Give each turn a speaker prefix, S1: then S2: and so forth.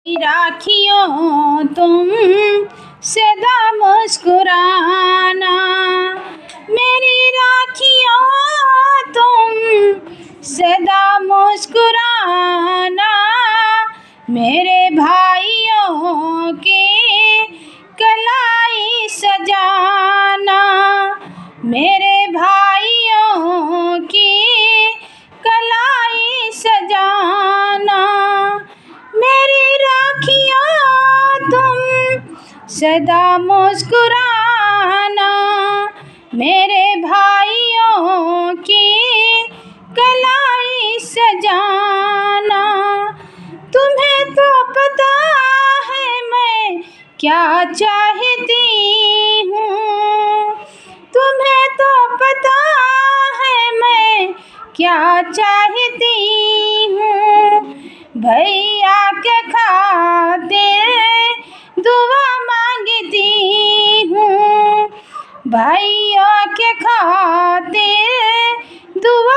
S1: राखियों तुम सदा मुस्कुराना, मेरी राखियों तुम सदा मुस्कुराना, मेरे भाइयों की कलाई सजाना, मेरे भाइयों की कलाई सजाना, मेरी राखियों तुम सदा मुस्कुराना, मेरे भाइयों की कलाई सजाना। तुम्हें तो पता है मैं क्या चाहती हूँ, तुम्हें तो पता है मैं क्या चाहती हूँ, भैया के खातिर दुआ मांगती हूँ, भाइयों के खातिर दुआ